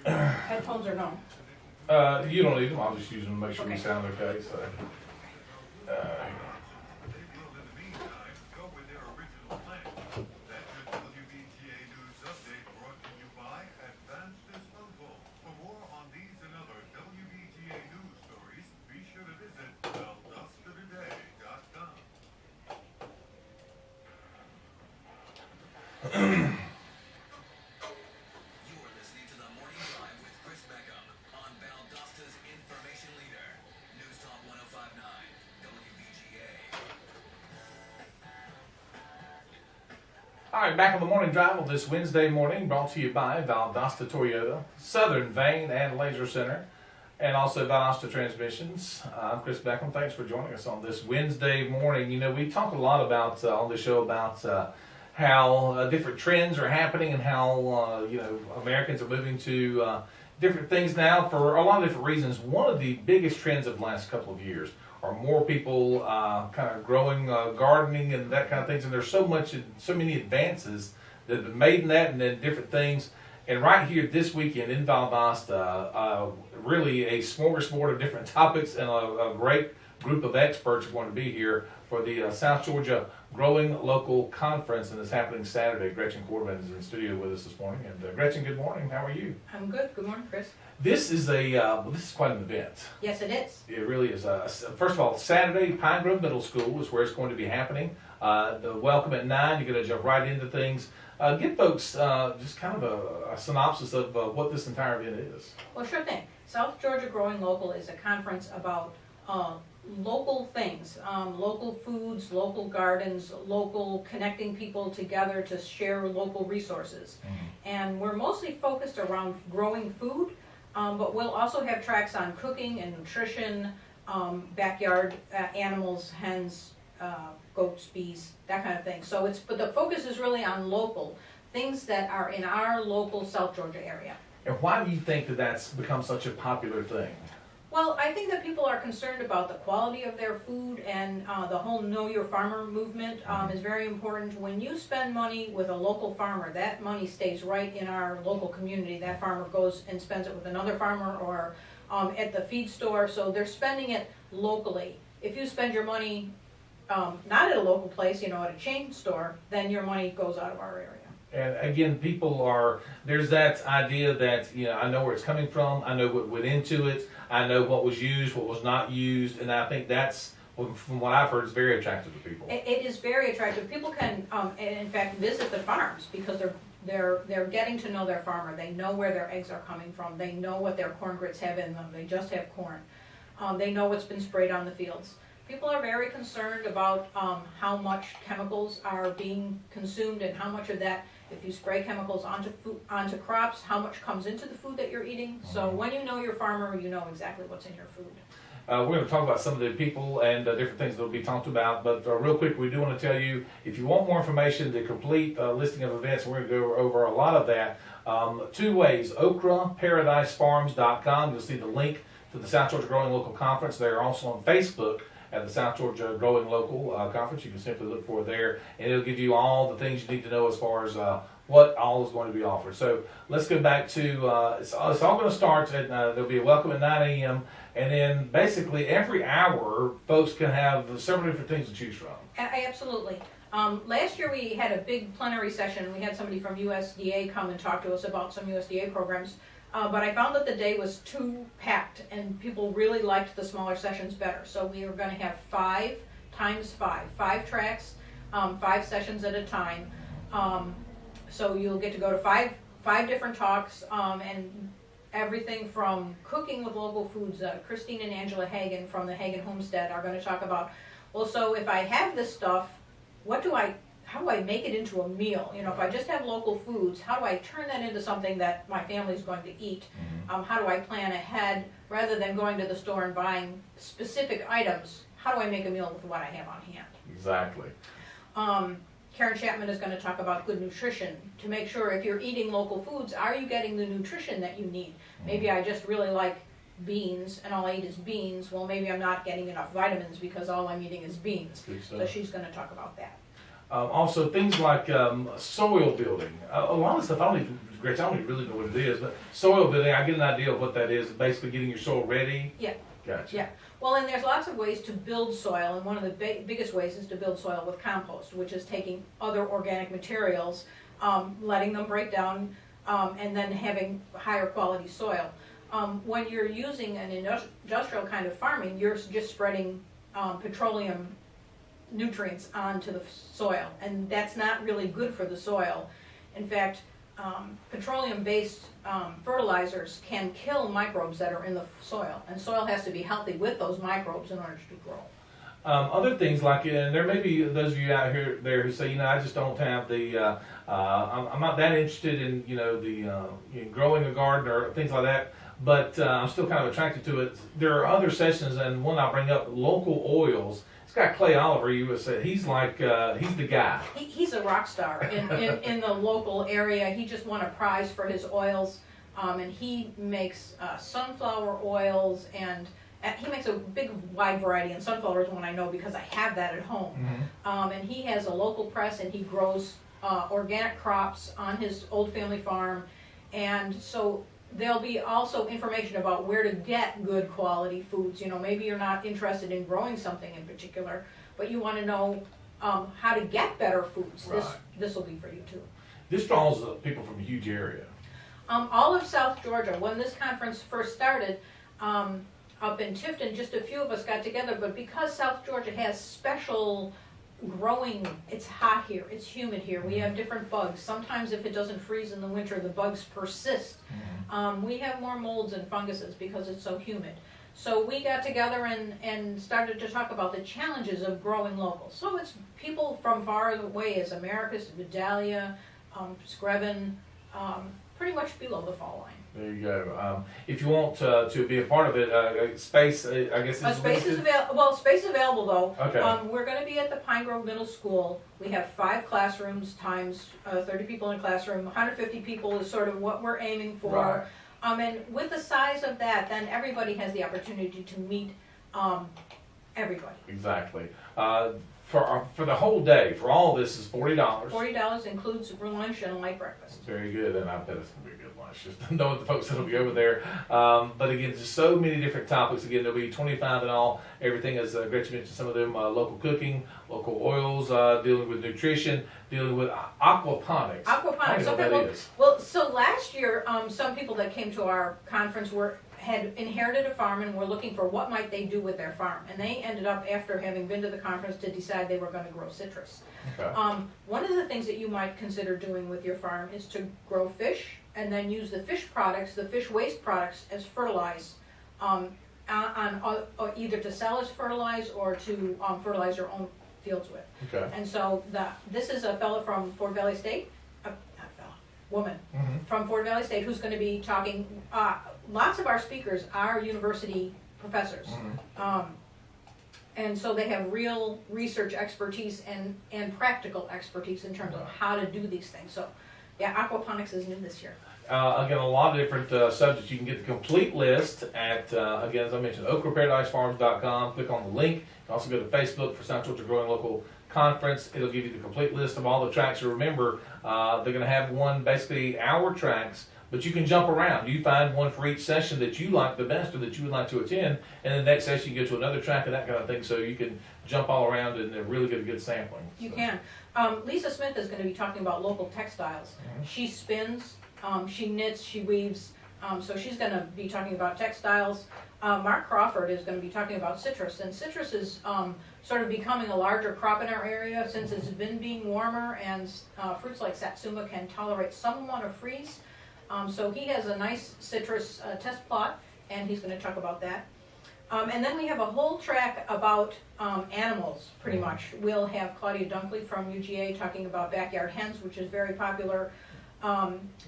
Headphones or no? You don't need them. I'll just use them to make sure we sound okay. So. All right, back on the morning drive on this Wednesday morning, brought to you by Valdosta Toyota, Southern Vein and Laser Center, and also Valdosta Transmissions. I'm Chris Beckham. Thanks for joining us on this Wednesday morning. You know, we talk a lot about on the show about how different trends are happening and how Americans are moving to different things now for a lot of different reasons. One of the biggest trends of the last couple of years are more people kind of growing, gardening and that kind of things. And there's so many advances that have been made in that and then different things. And right here this weekend in Valdosta, really a smorgasbord of different topics and a great group of experts are going to be here for the South Georgia Growing Local Conference, and it's happening Saturday. Gretchen Quarterman is in the studio with us this morning. And Gretchen, good morning. How are you? I'm good. Good morning, Chris. This is this is quite an event. Yes, it is. It really is. First of all, Saturday, Pine Grove Middle School is where it's going to be happening. The welcome at 9. You're going to jump right into things. Give folks just kind of a synopsis of what this entire event is. Well, sure thing. South Georgia Growing Local is a conference about local things, local foods, local gardens, local connecting people together to share local resources. Mm-hmm. And we're mostly focused around growing food, but we'll also have tracks on cooking and nutrition, backyard animals, hens, goats, bees, that kind of thing. So but the focus is really on local things that are in our local South Georgia area. And why do you think that that's become such a popular thing? Well, I think that people are concerned about the quality of their food, and the whole Know Your Farmer movement is very important. When you spend money with a local farmer, that money stays right in our local community. That farmer goes and spends it with another farmer or at the feed store, so they're spending it locally. If you spend your money not at a local place, at a chain store, then your money goes out of our area. And again, there's that idea that, I know where it's coming from, I know what went into it, I know what was used, what was not used, and I think that's, from what I've heard, is very attractive to people. It is very attractive. People can, in fact, visit the farms because they're getting to know their farmer. They know where their eggs are coming from. They know what their corn grits have in them. They just have corn. They know what's been sprayed on the fields. People are very concerned about how much chemicals are being consumed and how much of that, if you spray chemicals onto crops, how much comes into the food that you're eating. Mm-hmm. So when you know your farmer, you know exactly what's in your food. We're going to talk about some of the people and different things that will be talked about, but real quick, we do want to tell you, if you want more information, the complete listing of events, we're going to go over a lot of that. 2 ways, okraparadisefarms.com. You'll see the link to the South Georgia Growing Local Conference. They're also on Facebook at the South Georgia Growing Local Conference. You can simply look for it there, and it'll give you all the things you need to know as far as what all is going to be offered. So let's go back to, it's all going to start at, there'll be a welcome at 9 a.m., and then basically every hour, folks can have several different things to choose from. Absolutely. Last year we had a big plenary session. We had somebody from USDA come and talk to us about some USDA programs. But I found that the day was too packed, and people really liked the smaller sessions better. So we were going to have 5 times 5 tracks, 5 sessions at a time. So you'll get to go to five different talks, and everything from cooking with local foods. Christine and Angela Hagen from the Hagen Homestead are going to talk about, well, so if I have this stuff, how do I make it into a meal? If I just have local foods, how do I turn that into something that my family's going to eat? Mm-hmm. How do I plan ahead rather than going to the store and buying specific items? How do I make a meal with what I have on hand? Exactly. Karen Chapman is going to talk about good nutrition to make sure if you're eating local foods, are you getting the nutrition that you need? Mm-hmm. Maybe I just really like beans and all I eat is beans. Well, maybe I'm not getting enough vitamins because all I'm eating is beans. So she's going to talk about that. Also, things like soil building. A lot of stuff, I don't even, Gretchen, I don't even really know what it is, but soil building, I get an idea of what that is, basically getting your soil ready. Yeah. Gotcha. Yeah. Well, and there's lots of ways to build soil, and one of the biggest ways is to build soil with compost, which is taking other organic materials, letting them break down, and then having higher quality soil. When you're using an industrial kind of farming, you're just spreading petroleum nutrients onto the soil, and that's not really good for the soil. In fact, petroleum-based fertilizers can kill microbes that are in the soil, and soil has to be healthy with those microbes in order to grow. Other things like, and there may be those of you out here there who say, I just don't have the, I'm not that interested in, growing a garden or things like that, but I'm still kind of attracted to it. There are other sessions, and one I'll bring up, local oils. It's got Clay Oliver, you would say, he's like, he's the guy. He's a rock star in the local area. He just won a prize for his oils, and he makes sunflower oils, and he makes a big wide variety, and sunflower is one I know because I have that at home. Mm-hmm. And he has a local press, and he grows organic crops on his old family farm, and so there'll be also information about where to get good quality foods. Maybe you're not interested in growing something in particular, but you want to know how to get better foods. Right. This will be for you too. This draws people from a huge area. All of South Georgia. When this conference first started, up in Tifton, just a few of us got together, but because South Georgia has special growing, it's hot here, it's humid here, we have different bugs. Sometimes if it doesn't freeze in the winter, the bugs persist. We have more molds and funguses because it's so humid. So we got together and started to talk about the challenges of growing local. So it's people from far away as Americus, Vidalia, Screven, pretty much below the fall line. There you go. If you want to be a part of it, space, I guess is space is available. Well, space is available though. Okay. We're going to be at the Pine Grove Middle School. We have 5 classrooms times 30 people in a classroom. 150 people is sort of what we're aiming for. Right. And with the size of that, then everybody has the opportunity to meet everybody. Exactly. For the whole day, for all of this is $40. $40 includes lunch and a light breakfast. Very good, and I bet it's going to be a good lunch. Just knowing the folks that'll be over there. But again, just so many different topics. Again, there'll be 25 in all. Everything, as Gretchen mentioned, some of them local cooking, local oils, dealing with nutrition, dealing with aquaponics. Aquaponics. I don't know what that is. Well, so last year, some people that came to our conference had inherited a farm and were looking for what might they do with their farm. And they ended up, after having been to the conference, to decide they were going to grow citrus. Okay. One of the things that you might consider doing with your farm is to grow fish and then use the fish products, the fish waste products, as fertilize, either to sell as fertilize or to fertilize your own fields with. Okay. And so this is a fellow from Fort Valley State, woman from Fort Valley State who's going to be talking. Lots of our speakers are university professors, and so they have real research expertise and practical expertise in terms of how to do these things. So, yeah, aquaponics is new this year. Again, a lot of different subjects. You can get the complete list at, again, as I mentioned, oakwoodparadisefarms.com. Click on the link. You can also go to Facebook for South Georgia Growing Local Conference. It'll give you the complete list of all the tracks. So remember, they're going to have one, basically hour tracks, but you can jump around. You find one for each session that you like the best or that you would like to attend, and then the next session you go to another track and that kind of thing, so you can jump all around and really get a good sampling. You can. Lisa Smith is going to be talking about local textiles. She spins, she knits, she weaves, so she's going to be talking about textiles. Mark Crawford is going to be talking about citrus, and citrus is sort of becoming a larger crop in our area since it's been being warmer, and fruits like satsuma can tolerate some amount of freeze. So he has a nice citrus test plot, and he's going to talk about that. And then we have a whole track about animals, pretty much. We'll have Claudia Dunkley from UGA talking about backyard hens, which is very popular.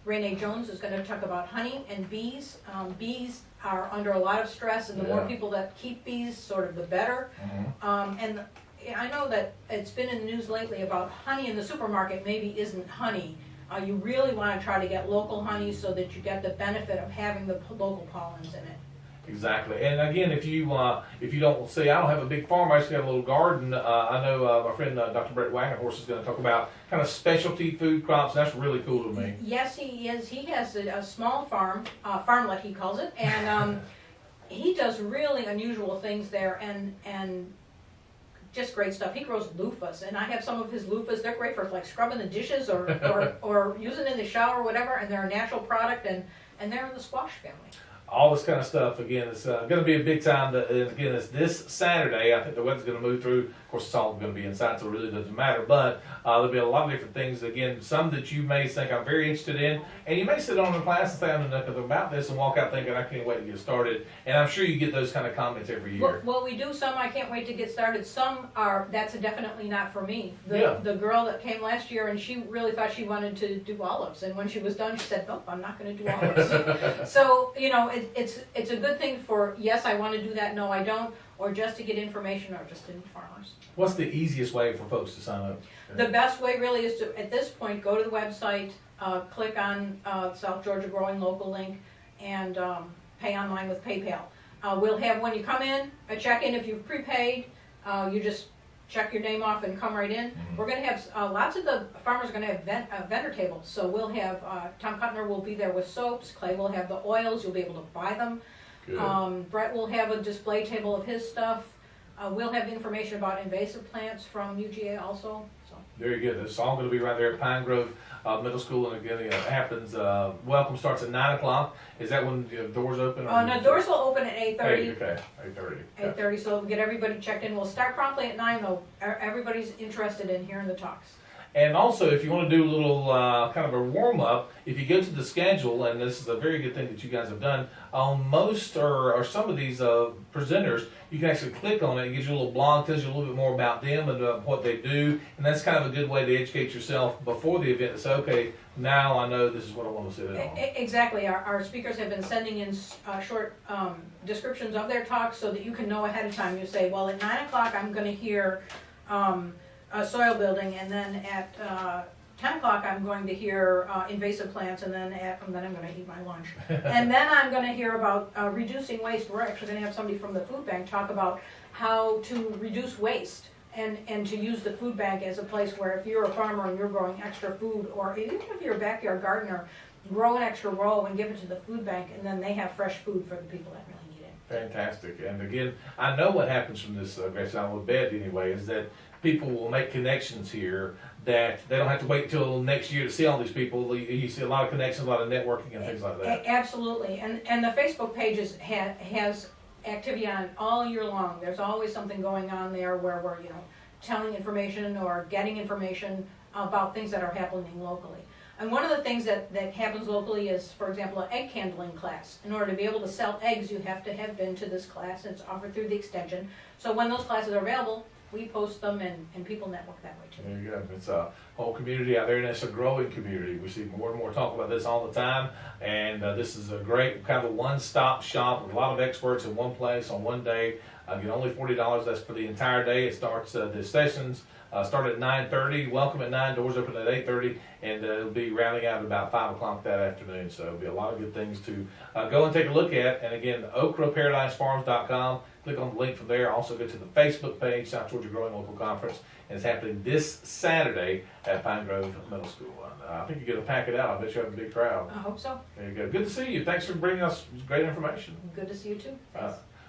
Renee Jones is going to talk about honey and bees. Bees are under a lot of stress, and the more people that keep bees, sort of the better. And I know that it's been in the news lately about honey in the supermarket maybe isn't honey. You really want to try to get local honey so that you get the benefit of having the local pollens in it. Exactly. And again, if you don't see, I don't have a big farm. I just got a little garden. I know my friend Dr. Brett Wagenhorse is going to talk about kind of specialty food crops. That's really cool to me. Yes, he is. He has a small farm, farmlet he calls it, and he does really unusual things there, and just great stuff. He grows loofahs, and I have some of his loofahs. They're great for like scrubbing the dishes or using in the shower or whatever, and they're a natural product, and they're in the squash family. All this kind of stuff. Again, it's going to be a big time. Again, it's this Saturday. I think the weather's going to move through. Of course, it's all going to be inside, so it really doesn't matter. But there'll be a lot of different things. Again, some that you may think I'm very interested in, and you may sit on the class and say I don't know nothing about this, and walk out thinking I can't wait to get started. And I'm sure you get those kind of comments every year. Well, we do some. I can't wait to get started. Some are. That's definitely not for me. Yeah. The girl that came last year, and she really thought she wanted to do olives, and when she was done, she said, "Nope, I'm not going to do olives." So it's a good thing for yes, I want to do that. No, I don't. Or just to get information, or just to meet farmers. What's the easiest way for folks to sign up? The best way really is to, at this point, go to the website, click on South Georgia Growing Local link, and pay online with PayPal. We'll have, when you come in, a check-in. If you've prepaid, you just check your name off and come right in. Mm-hmm. We're going to have, lots of the farmers are going to have vendor tables. So we'll have, Tom Cutner will be there with soaps, Clay will have the oils, you'll be able to buy them. Good. Brett will have a display table of his stuff. We'll have information about invasive plants from UGA also. So. Very good. It's all going to be right there at Pine Grove Middle School, and again, it happens. Welcome starts at 9 o'clock. Is that when the doors open? No, doors will open at 8:30. Okay, 8:30. 8:30. So we'll get everybody checked in. We'll start promptly at 9 though. Everybody's interested in hearing the talks. And also, if you want to do a little kind of a warm-up, if you go to the schedule, and this is a very good thing that you guys have done, on most or some of these presenters, you can actually click on it. It gives you a little blog, tells you a little bit more about them and what they do, and that's kind of a good way to educate yourself before the event to say, okay, now I know this is what I want to sit in on. Exactly. Our speakers have been sending in short descriptions of their talks so that you can know ahead of time. You say, well, at 9 o'clock I'm going to hear soil building, and then at 10 o'clock I'm going to hear invasive plants, and then I'm going to eat my lunch. And then I'm going to hear about reducing waste. We're actually going to have somebody from the food bank talk about how to reduce waste and to use the food bank as a place where if you're a farmer and you're growing extra food, or even if you're a backyard gardener, grow an extra row and give it to the food bank, and then they have fresh food for the people that really need it. Fantastic. And again, I know what happens from this, Gretchen, I would bet anyway, is that people will make connections here that they don't have to wait until next year to see all these people. You see a lot of connections, a lot of networking and things like that. Absolutely. And the Facebook page has activity on all year long. There's always something going on there where we're telling information or getting information about things that are happening locally. And one of the things that happens locally is, for example, an egg handling class. In order to be able to sell eggs, you have to have been to this class. It's offered through the extension. So when those classes are available, we post them, and people network that way too. There you go. It's a whole community out there, and it's a growing community. We see more and more talk about this all the time, and this is a great kind of a one-stop shop with a lot of experts in one place on one day. Get only $40. That's for the entire day. It starts the sessions start at 9:30. Welcome at 9. Doors open at 8:30, and it'll be rounding out at about 5 o'clock that afternoon. So it'll be a lot of good things to go and take a look at. And again, okraparadisefarms.com. Click on the link from there. Also go to the Facebook page, South Georgia Growing Local Conference, and it's happening this Saturday at Pine Grove Middle School. I think you're going to pack it out. I bet you have a big crowd. I hope so. There you go. Good to see you. Thanks for bringing us great information. Good to see you too.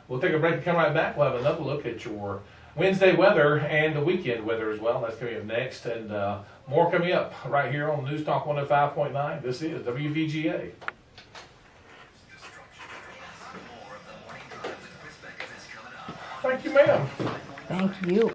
We'll take a break and come right back. We'll have another look at your Wednesday weather and the weekend weather as well. That's coming up next, and more coming up right here on News Talk 105.9. This is WVGA. Thank you, ma'am. Thank you.